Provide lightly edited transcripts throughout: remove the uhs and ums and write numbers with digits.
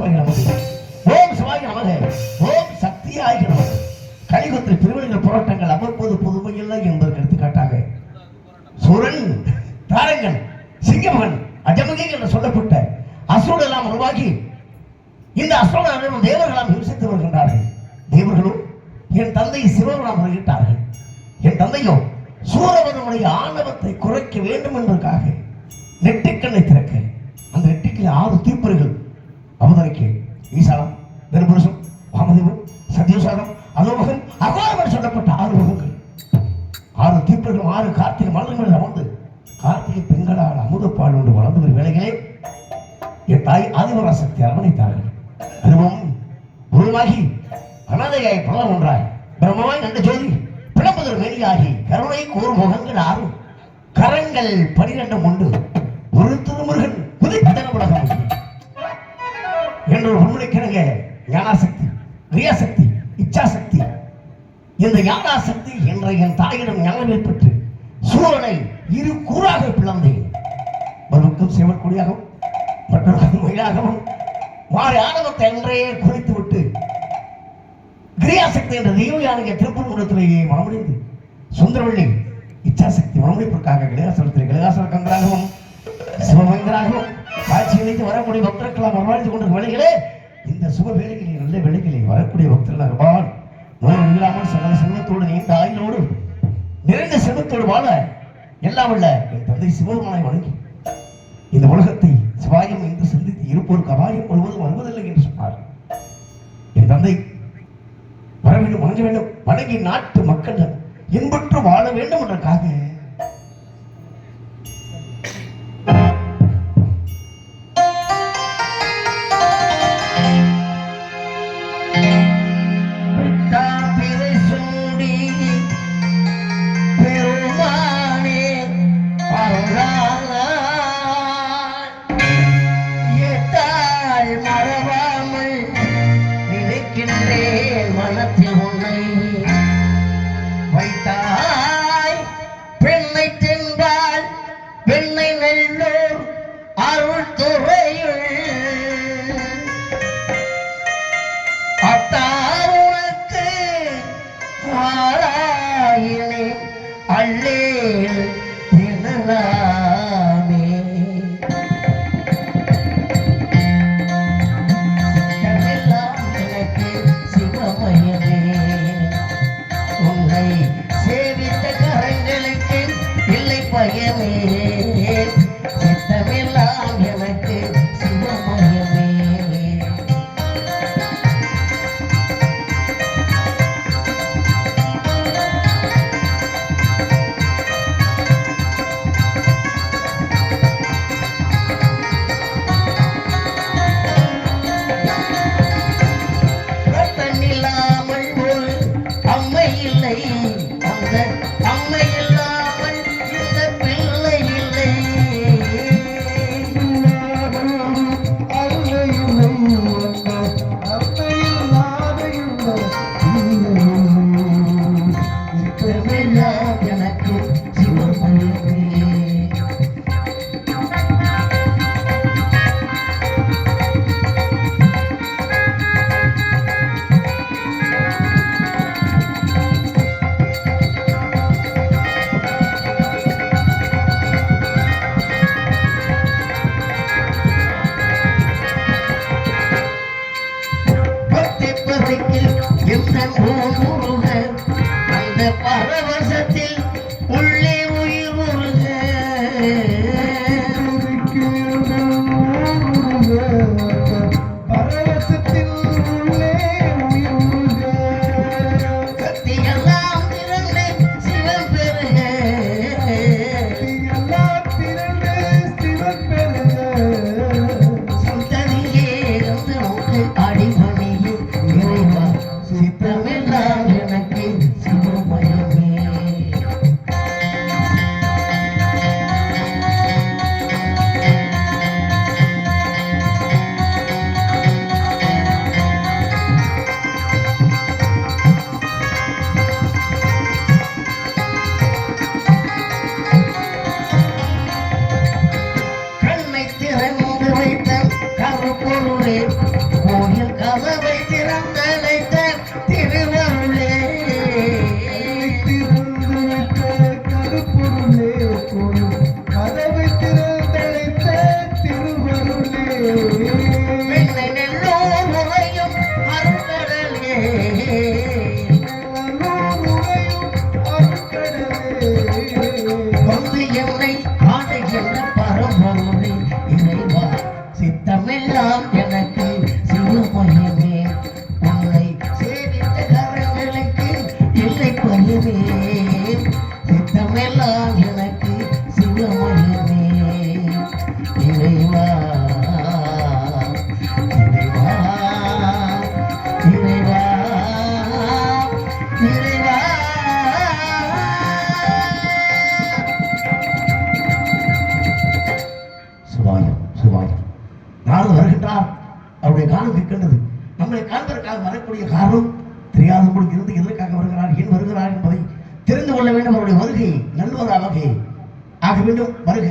சிவாய நமக, ஓம் சிவாய நமக, ஓம் சக்தியாய நமக. கலியுகத்தில் பிரிவினைகள் போராட்டங்கள் அவ்வப்போது புதுமையில்லை என்பதற்கு எடுத்துக்காட்டாக சூரன், தாரங்கன், சிங்கமகன், அஜமுகி என்று சொல்லப்பட்ட அசுரன் எல்லாம் உருவாகி இந்த அசுரன் தேவர்களாம் யோசித்து வருகின்றார்கள். தேவர்களும் என் தந்தை சிவபெருமான் முறையிட்டார்கள். என் தந்தையோ சூரபனுடைய ஆணவத்தை குறைக்க வேண்டும் என்பதற்காக நெட்டிக்கண்ணை திறக்க அந்த நெட்டிக்கு 6 தீப்பொறிகள் அவதரிக்க ஈசானம், தர்புருஷம், வாமதேவம், சத்யோசாதம், அதோமுகம், அகோரம் சொல்லப்பட்ட 6 முகங்கள், 6 தீப்பொறிகள், 6 கார்த்திகை மலர்கள் அமர்ந்து கார்த்திகை பெண்களால் அமுதப்பால் ஒன்று வளர்ந்து வரும் வேளைகளே என் தாய் ஆதிபராசக்தி அரவணைத்தார்கள். அதுவும் உருவாகி அனாதையாய் பலம் ஒன்றாய் பிரம்மமாய் நண்ட ஜோதி பிளம்புதல் மேலியாகி கருணை கூறு முகங்கள் 6 கரங்கள் 12 உண்டு ஒரு திருமுருகன் புதுத்தன உலகம் என்ற ஒரு உண்மைக்கிணங்க ஞானாசக்தி, கிரியாசக்தி, இச்சாசக்தி. இந்த ஞானாசக்தி என்ற என் தாயிடம் ஞானம் ஏற்பட்டு சூரனை 2 கூறாக பிளந்தேன். ஒருவருக்கும் சிவக்கூடியாகவும் மற்றவர்கள் மயிலாகவும் மாறி ஆணவத்தை என்றே குறித்து விட்டு கிரியாசக்தி என்ற தெய்வயானிய திருப்பூர்குடத்திலேயே மனமுடிந்து சுந்தரவள்ளி இச்சாசக்தி மனமுடிப்பிற்காக கிளிகாசலத்தில் கிளிகாசலக்கங்களாகவும் சிவமங்கராகவும் காட்சி அளித்து வரக்கூடிய பக்தர்களால் வரவாழ்த்து கொண்டிருக்கும் வேளைகளே இந்த சுப வேலைகளில் நல்ல வேலைகளில் வரக்கூடிய பக்தர்கள் அருவான் நோய் இல்லாமல் சகல செல்வத்தோடு நீண்ட ஆயுளோடு நிறைந்த செல்வத்தோடு வாழ எல்லாம் உள்ள என் தந்தை சிவபெருமானை வணங்கி இந்த உலகத்தை சிவாயம் என்று சிந்தித்து இருப்போருக்கு அபாயம் முழுவதும் வருவதில்லை என்று சொன்னார். என் தந்தை வர வேண்டும், வணங்க வேண்டும், வணங்கி நாட்டு மக்கள் இன்புற்று வாழ வேண்டும் என்றக்காக பரவசத்தில் உள்ளே உயிர் முருக பரவசத்தில் உள்ளே உயிர் முருக கத்தியெல்லாம் திரண்டு சிவன் பெருக எல்லாம் திரண்டு சிவன் பெருக சந்ததியே வந்து நோக்கு அடிமணியில் இறைவா சித்தமெல்லாம் இருக்கின்றது. நம்மளை காண்பதற்காக வரக்கூடிய காரணம் தெரியாதபடி இருந்து எதற்காக வருகிறார், ஏன் வருகிறார் என்பதை தெரிந்து கொள்ள வேண்டும். அவருடைய வருகை நல்வராக ஆக வேண்டும். வருக.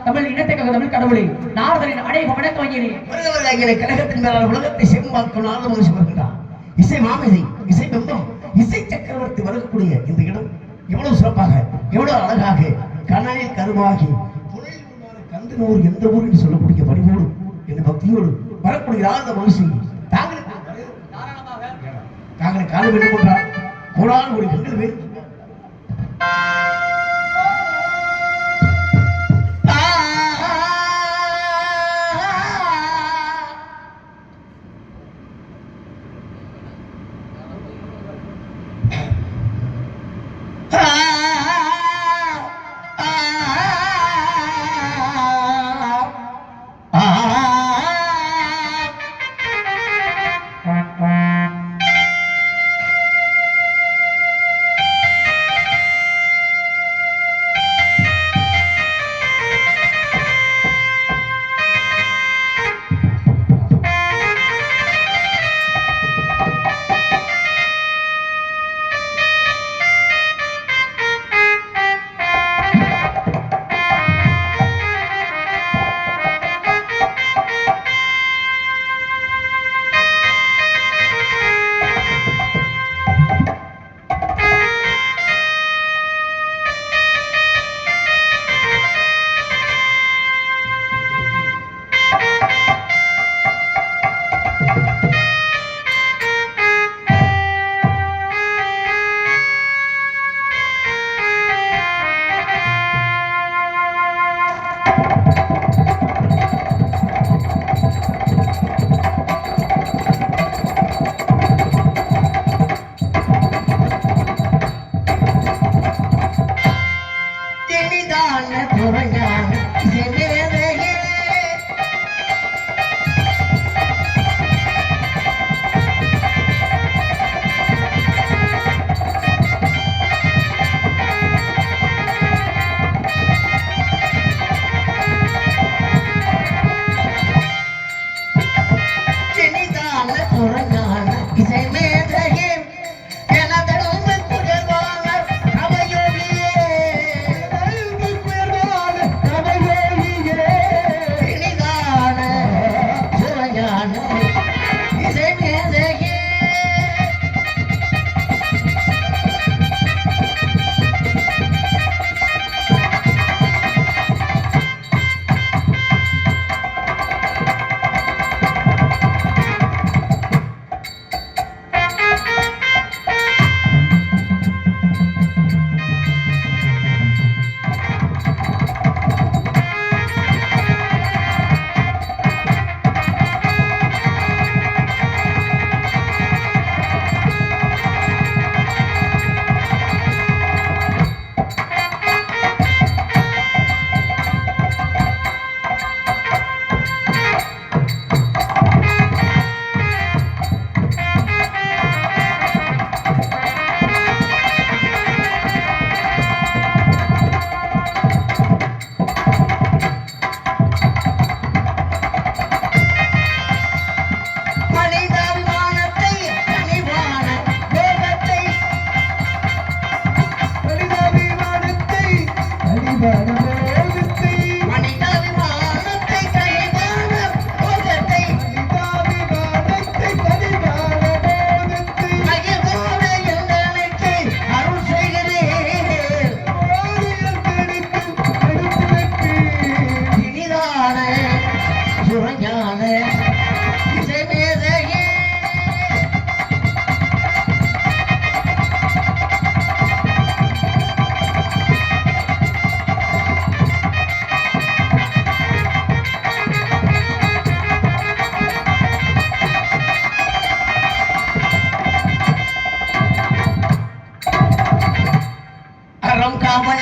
தமிழ் இனத்துக்காக தமிழ் கடவுளை நாரதரின் அடையக வணக்க வங்கினேன் கழகத்தின் மேலான உலகத்தை செம்பாக்கும் நாரத மகிழ்ச்சி வருகின்றார். இசை மாமிசை, இசை பெம்பம், இசை சக்கரவர்த்தி வரக்கூடிய இந்த இடம் எவ்வளவு சிறப்பாக, எவ்வளவு அழகாக, கனலில் கருவாகி கந்தனூர் எந்த ஊர் என்று சொல்லக்கூடிய பணிவோடு என்ற பக்தியோடு வரக்கூடிய நாரத மகிழ்ச்சி தாங்களை காண வேண்டும் என்றால் கோடான ஒரு கண்கள் வேண்டும். சுரஞான இசை மேதையே எனதடும் குயர்வான கவயோகியே இனிதான சுரஞான இசை மேதையே அறம் காவல